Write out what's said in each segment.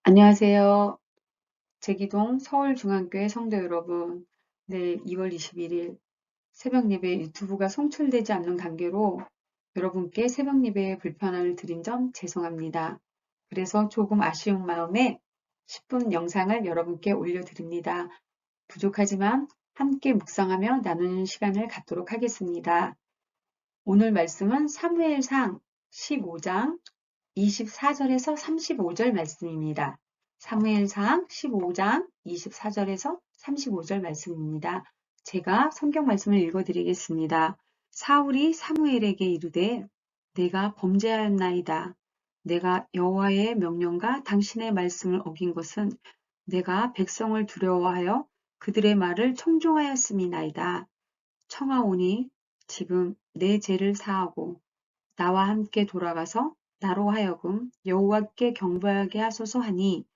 안녕하세요. 제기동 서울중앙교회 성도 여러분. 네, 2월 21일 새벽 예배 유튜브가 송출되지 않는 관계로 여러분께 새벽 예배에 불편함을 드린 점 죄송합니다. 그래서 조금 아쉬운 마음에 10분 영상을 여러분께 올려드립니다. 부족하지만 함께 묵상하며 나누는 시간을 갖도록 하겠습니다. 오늘 말씀은 사무엘상 15장 24절에서 35절 말씀입니다. 사무엘상 15장 24절에서 35절 말씀입니다. 제가 성경 말씀을 읽어드리겠습니다. 사울이 사무엘에게 이르되 내가 범죄하였나이다. 내가 여호와의 명령과 당신의 말씀을 어긴 것은 내가 백성을 두려워하여 그들의 말을 청종하였음이나이다. 청하오니 지금 내 죄를 사하고 나와 함께 돌아가서 나로 하여금 여호와께 경배하게 하소서 하니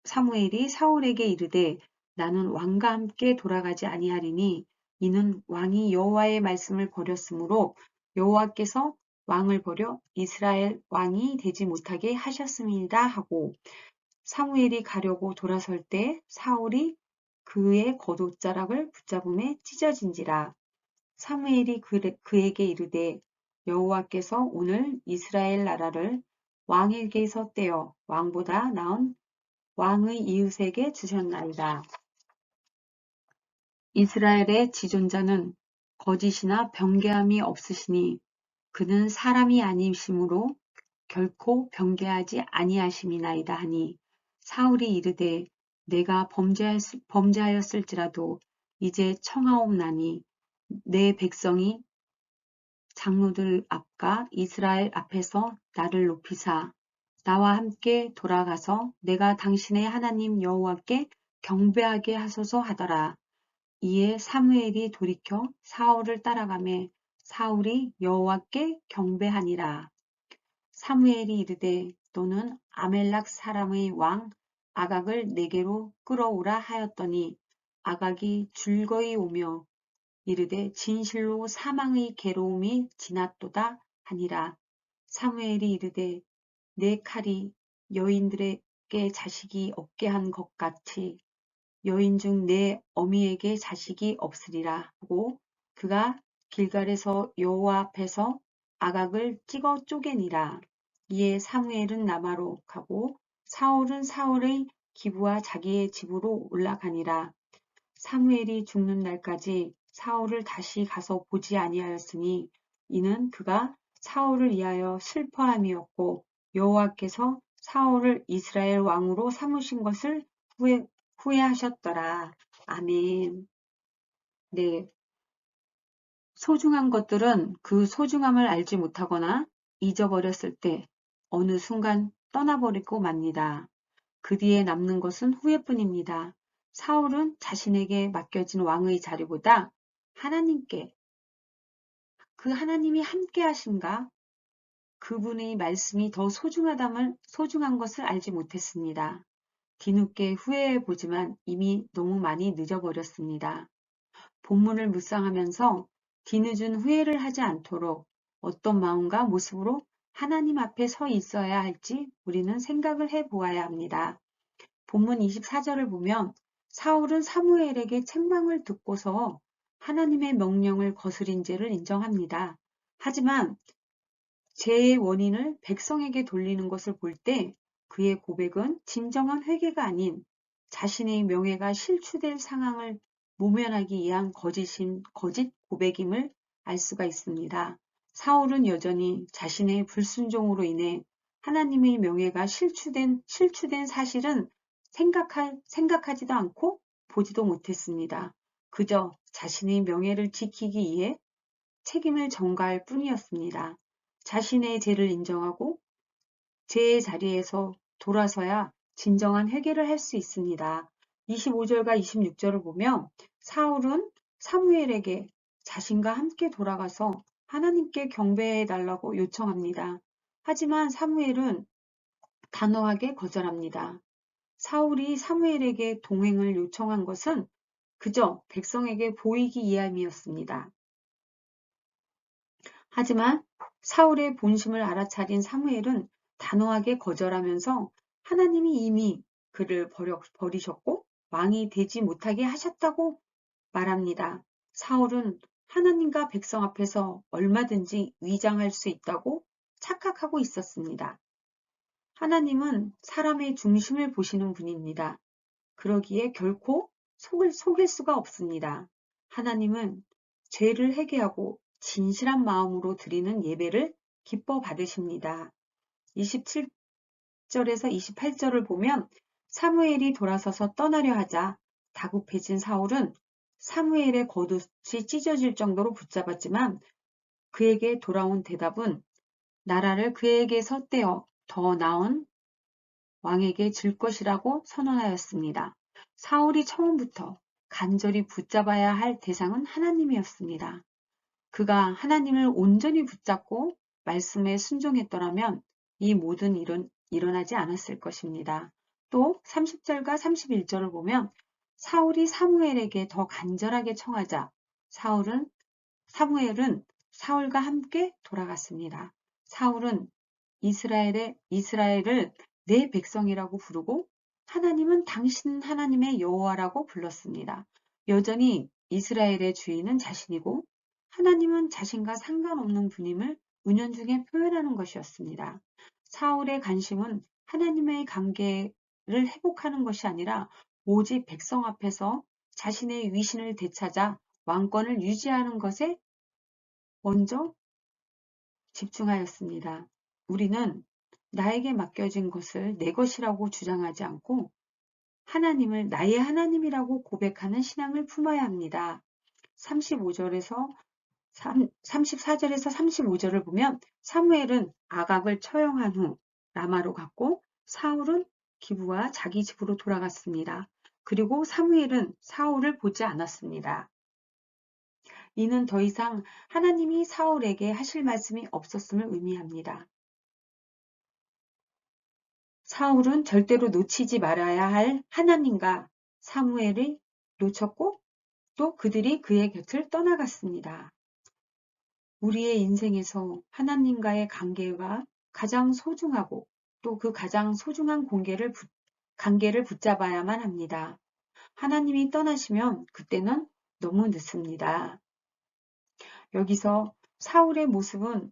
사무엘이 사울에게 이르되 나는 왕과 함께 돌아가지 아니하리니 이는 왕이 여호와의 말씀을 버렸으므로 여호와께서 왕을 버려 이스라엘 왕이 되지 못하게 하셨습니다 하고 사무엘이 가려고 돌아설 때 사울이 그의 겉옷자락을 붙잡음에 찢어진지라. 사무엘이 그에게 이르되 여호와께서 오늘 이스라엘 나라를 왕에게서 떼어 왕보다 나은 왕의 이웃에게 주셨나이다. 이스라엘의 지존자는 거짓이나 변개함이 없으시니 그는 사람이 아니심으로 결코 변개하지 아니하심이나이다 하니 사울이 이르되 내가 범죄하였을지라도 이제 청하옵나니 내 백성이 장로들 앞과 이스라엘 앞에서 나를 높이사 나와 함께 돌아가서 내가 당신의 하나님 여호와께 경배하게 하소서 하더라. 이에 사무엘이 돌이켜 사울을 따라가매 사울이 여호와께 경배하니라. 사무엘이 이르되 너는 아멜락 사람의 왕 아각을 내게로 끌어오라 하였더니 아각이 줄거이 오며 이르되 진실로 사망의 괴로움이 지났도다 하니라. 사무엘이 이르되 내 칼이 여인들에게 자식이 없게 한 것 같이 여인 중 내 어미에게 자식이 없으리라 하고 그가 길갈에서 여호와 앞에서 아각을 찍어 쪼개니라. 이에 사무엘은 라마로 가고 사울은 사울의 기부와 자기의 집으로 올라가니라. 사무엘이 죽는 날까지 사울을 다시 가서 보지 아니하였으니 이는 그가 사울을 위하여 슬퍼함이었고 여호와께서 사울을 이스라엘 왕으로 삼으신 것을 후회하셨더라. 아멘. 네. 소중한 것들은 그 소중함을 알지 못하거나 잊어버렸을 때 어느 순간 떠나버리고 맙니다. 그 뒤에 남는 것은 후회뿐입니다. 사울은 자신에게 맡겨진 왕의 자리보다 하나님께 그 하나님이 함께 하신가 그분의 말씀이 더 소중한 것을 알지 못했습니다. 뒤늦게 후회해 보지만 이미 너무 많이 늦어버렸습니다. 본문을 묵상하면서 뒤늦은 후회를 하지 않도록 어떤 마음과 모습으로 하나님 앞에 서 있어야 할지 우리는 생각을 해 보아야 합니다. 본문 24절을 보면 사울은 사무엘에게 책망을 듣고서 하나님의 명령을 거스린 죄를 인정합니다. 하지만 죄의 원인을 백성에게 돌리는 것을 볼 때 그의 고백은 진정한 회개가 아닌 자신의 명예가 실추될 상황을 모면하기 위한 거짓 고백임을 알 수가 있습니다. 사울은 여전히 자신의 불순종으로 인해 하나님의 명예가 실추된 사실은 생각하지도 않고 보지도 못했습니다. 그저 자신의 명예를 지키기 위해 책임을 전가할 뿐이었습니다. 자신의 죄를 인정하고 죄의 자리에서 돌아서야 진정한 회개를 할 수 있습니다. 25절과 26절을 보면 사울은 사무엘에게 자신과 함께 돌아가서 하나님께 경배해 달라고 요청합니다. 하지만 사무엘은 단호하게 거절합니다. 사울이 사무엘에게 동행을 요청한 것은 그저 백성에게 보이기 위함이었습니다. 하지만 사울의 본심을 알아차린 사무엘은 단호하게 거절하면서 하나님이 이미 그를 버리셨고 왕이 되지 못하게 하셨다고 말합니다. 사울은 하나님과 백성 앞에서 얼마든지 위장할 수 있다고 착각하고 있었습니다. 하나님은 사람의 중심을 보시는 분입니다. 그러기에 결코 속일 수가 없습니다. 하나님은 죄를 회개하고 진실한 마음으로 드리는 예배를 기뻐 받으십니다. 27절에서 28절을 보면 사무엘이 돌아서서 떠나려 하자 다급해진 사울은 사무엘의 겉옷이 찢어질 정도로 붙잡았지만 그에게 돌아온 대답은 나라를 그에게서 떼어 더 나은 왕에게 줄 것이라고 선언하였습니다. 사울이 처음부터 간절히 붙잡아야 할 대상은 하나님이었습니다. 그가 하나님을 온전히 붙잡고 말씀에 순종했더라면 이 모든 일은 일어나지 않았을 것입니다. 또 30절과 31절을 보면 사울이 사무엘에게 더 간절하게 청하자 사무엘은 사울과 함께 돌아갔습니다. 사울은 이스라엘을 내 백성이라고 부르고 하나님은 당신 하나님의 여호와라고 불렀습니다. 여전히 이스라엘의 주인은 자신이고 하나님은 자신과 상관없는 분임을 은연중에 표현하는 것이었습니다. 사울의 관심은 하나님의 관계를 회복하는 것이 아니라 오직 백성 앞에서 자신의 위신을 되찾아 왕권을 유지하는 것에 먼저 집중하였습니다. 우리는 나에게 맡겨진 것을 내 것이라고 주장하지 않고 하나님을 나의 하나님이라고 고백하는 신앙을 품어야 합니다. 34절에서 35절을 보면 사무엘은 아각을 처형한 후 라마로 갔고 사울은 기브와 자기 집으로 돌아갔습니다. 그리고 사무엘은 사울을 보지 않았습니다. 이는 더 이상 하나님이 사울에게 하실 말씀이 없었음을 의미합니다. 사울은 절대로 놓치지 말아야 할 하나님과 사무엘을 놓쳤고 또 그들이 그의 곁을 떠나갔습니다. 우리의 인생에서 하나님과의 관계가 가장 소중하고 또 그 가장 소중한 관계를 붙잡아야만 합니다. 하나님이 떠나시면 그때는 너무 늦습니다. 여기서 사울의 모습은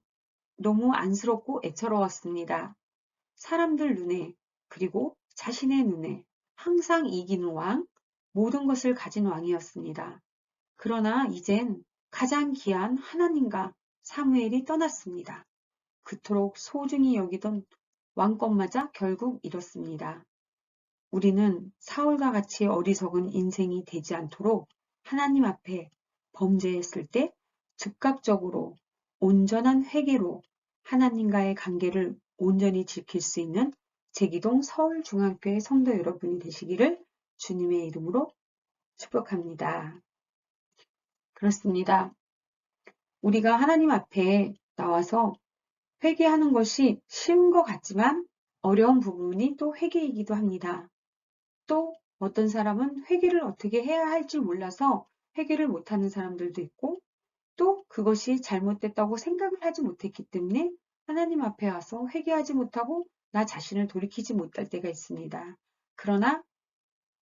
너무 안쓰럽고 애처로웠습니다. 사람들 눈에 그리고 자신의 눈에 항상 이기는 왕, 모든 것을 가진 왕이었습니다. 그러나 이젠 가장 귀한 하나님과 사무엘이 떠났습니다. 그토록 소중히 여기던 왕권마저 결국 잃었습니다. 우리는 사울과 같이 어리석은 인생이 되지 않도록 하나님 앞에 범죄했을 때 즉각적으로 온전한 회개로 하나님과의 관계를 온전히 지킬 수 있는 제기동 서울중앙교회 성도 여러분이 되시기를 주님의 이름으로 축복합니다. 그렇습니다. 우리가 하나님 앞에 나와서 회개하는 것이 쉬운 것 같지만 어려운 부분이 또 회개이기도 합니다. 또 어떤 사람은 회개를 어떻게 해야 할지 몰라서 회개를 못하는 사람들도 있고 또 그것이 잘못됐다고 생각을 하지 못했기 때문에 하나님 앞에 와서 회개하지 못하고 나 자신을 돌이키지 못할 때가 있습니다. 그러나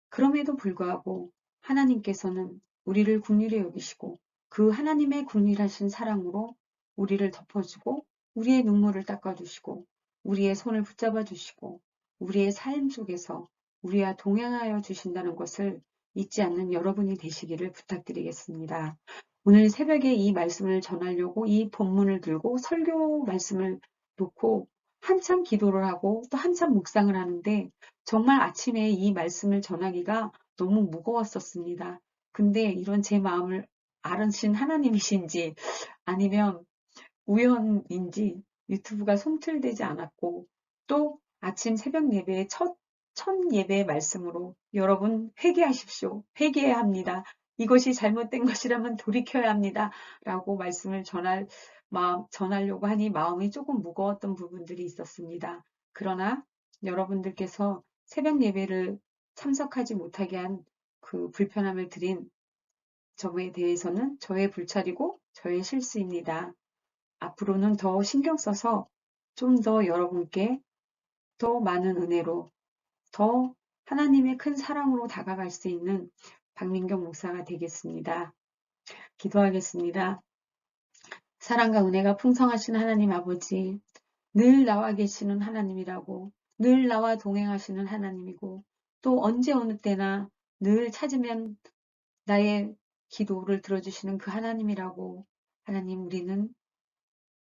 그럼에도 불구하고 하나님께서는 우리를 긍휼히 여기시고 그 하나님의 긍휼하신 사랑으로 우리를 덮어주고 우리의 눈물을 닦아주시고 우리의 손을 붙잡아 주시고 우리의 삶 속에서 우리와 동행하여 주신다는 것을 잊지 않는 여러분이 되시기를 부탁드리겠습니다. 오늘 새벽에 이 말씀을 전하려고 이 본문을 들고 설교 말씀을 놓고 한참 기도를 하고 또 한참 묵상을 하는데 정말 아침에 이 말씀을 전하기가 너무 무거웠었습니다. 근데 이런 제 마음을 알으신 하나님이신지 아니면 우연인지 유튜브가 송출되지 않았고 또 아침 새벽 예배의 첫 예배의 말씀으로 여러분 회개하십시오. 회개해야 합니다. 이것이 잘못된 것이라면 돌이켜야 합니다. 라고 말씀을 전하려고 하니 마음이 조금 무거웠던 부분들이 있었습니다. 그러나 여러분들께서 새벽 예배를 참석하지 못하게 한 그 불편함을 드린 점에 대해서는 저의 불찰이고 저의 실수입니다. 앞으로는 더 신경 써서 좀 더 여러분께 더 많은 은혜로, 더 하나님의 큰 사랑으로 다가갈 수 있는 박민경 목사가 되겠습니다. 기도하겠습니다. 사랑과 은혜가 풍성하신 하나님 아버지, 늘 나와 계시는 하나님이라고, 늘 나와 동행하시는 하나님이고, 또 언제 어느 때나 늘 찾으면 나의 기도를 들어주시는 그 하나님이라고. 하나님, 우리는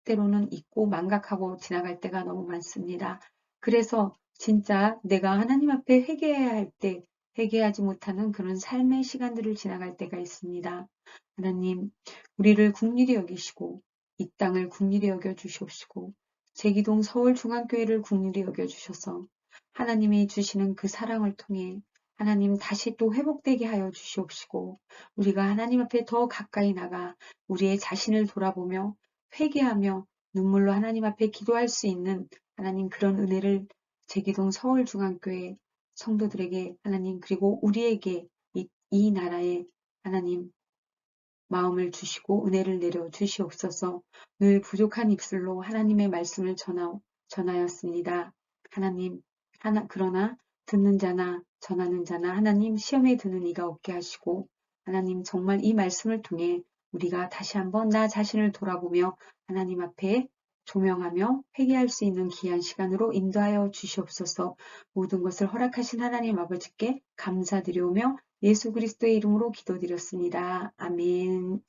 때로는 잊고 망각하고 지나갈 때가 너무 많습니다. 그래서 진짜 내가 하나님 앞에 회개해야 할 때 회개하지 못하는 그런 삶의 시간들을 지나갈 때가 있습니다. 하나님, 우리를 긍휼히 여기시고 이 땅을 긍휼히 여겨 주시옵시고 제기동 서울중앙교회를 긍휼히 여겨 주셔서 하나님이 주시는 그 사랑을 통해 하나님 다시 또 회복되게 하여 주시옵시고 우리가 하나님 앞에 더 가까이 나가 우리의 자신을 돌아보며 회개하며 눈물로 하나님 앞에 기도할 수 있는 하나님 그런 은혜를 제기동 서울중앙교회 성도들에게 하나님 그리고 우리에게 이 나라에 하나님 마음을 주시고 은혜를 내려 주시옵소서. 늘 부족한 입술로 하나님의 말씀을 전하였습니다. 하나님, 그러나 듣는 자나 전하는 자나 하나님 시험에 드는 이가 없게 하시고 하나님 정말 이 말씀을 통해 우리가 다시 한번 나 자신을 돌아보며 하나님 앞에 조명하며 회개할 수 있는 귀한 시간으로 인도하여 주시옵소서. 모든 것을 허락하신 하나님 아버지께 감사드리오며 예수 그리스도의 이름으로 기도드렸습니다. 아멘.